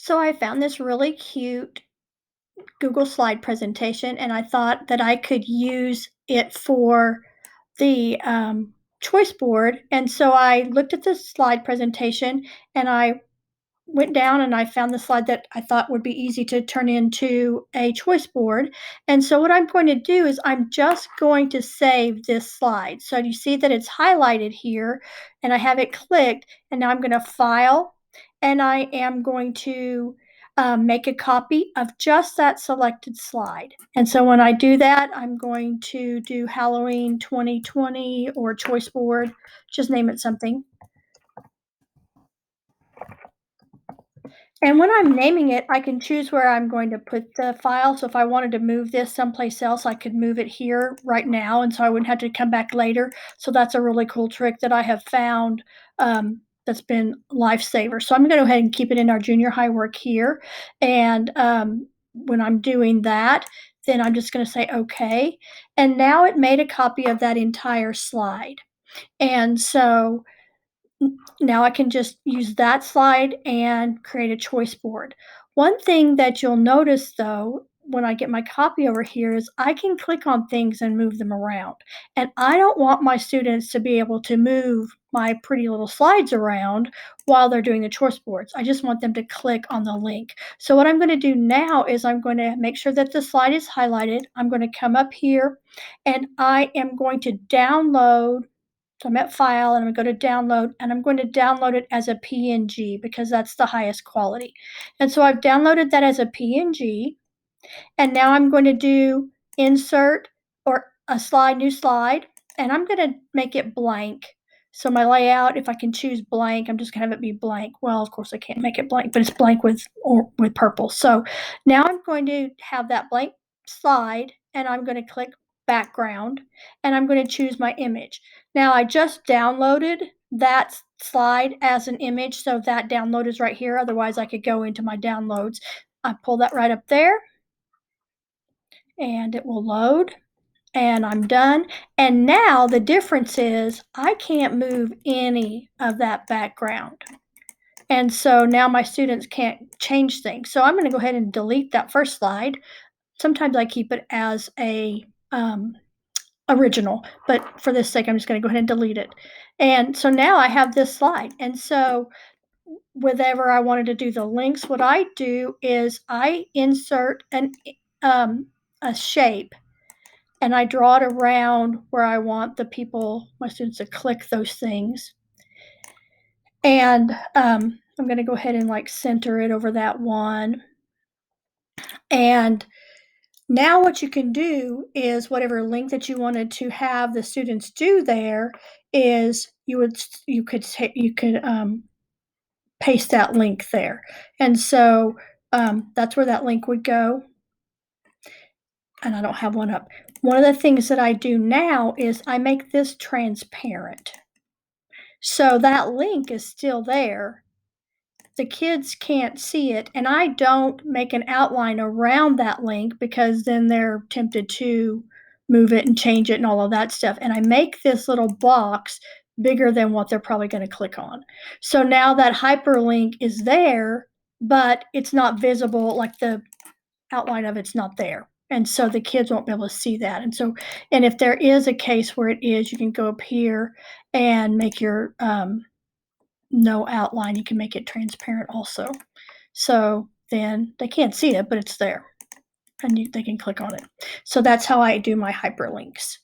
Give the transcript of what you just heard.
So I found this really cute Google slide presentation, and I thought that I could use it for the choice board. And so I looked at this slide presentation and I went down and I found the slide that I thought would be easy to turn into a choice board. And so what I'm going to do is I'm just going to save this slide. So you see that it's highlighted here and I have it clicked, and now I'm going to file and I am going to make a copy of just that selected slide. And so when I do that, I'm going to do Halloween 2020 or choice board, just name it something. And when I'm naming it, I can choose where I'm going to put the file. So if I wanted to move this someplace else, I could move it here right now, and so I wouldn't have to come back later. So that's a really cool trick that I have found that's been lifesaver. So I'm going to go ahead and keep it in our junior high work here. And when I'm doing that, then I'm just going to say OK. And now it made a copy of that entire slide. And so now I can just use that slide and create a choice board. One thing that you'll notice though, when I get my copy over here, is I can click on things and move them around. And I don't want my students to be able to move my pretty little slides around while they're doing the choice boards. I just want them to click on the link. So what I'm going to do now is I'm going to make sure that the slide is highlighted. I'm going to come up here and I am going to download. So I'm at File, and I'm going to go to Download, and I'm going to download it as a PNG because that's the highest quality. And so I've downloaded that as a PNG, and now I'm going to do Insert or a slide, New Slide, and I'm going to make it blank. So my layout, if I can choose blank, I'm just going to have it be blank. Well, of course I can't make it blank, but it's blank with purple. So now I'm going to have that blank slide, and I'm going to click Background, and I'm going to choose my image. Now I just downloaded that slide as an image, so that download is right here. Otherwise I could go into my downloads. I pull that right up there, and it will load, and I'm done. And now the difference is I can't move any of that background. And so now my students can't change things. So I'm going to go ahead and delete that first slide. Sometimes I keep it as a original, but for this sake, I'm just going to go ahead and delete it. And so now I have this slide. And so whenever I wanted to do the links, what I do is I insert a shape, and I draw it around where I want the people, my students, to click those things. And I'm going to go ahead and like center it over that one. And now what you can do is whatever link that you wanted to have the students do there is you could paste that link there. And so that's where that link would go. And I don't have one up. One of the things that I do now is I make this transparent. So that link is still there. The kids can't see it, and I don't make an outline around that link because then they're tempted to move it and change it and all of that stuff. And I make this little box bigger than what they're probably going to click on. So now that hyperlink is there, but it's not visible, like the outline of it's not there. And so the kids won't be able to see that. And if there is a case where it is, you can go up here and make your no outline. You can make it transparent also. So then they can't see it, but it's there, and they can click on it. So that's how I do my hyperlinks.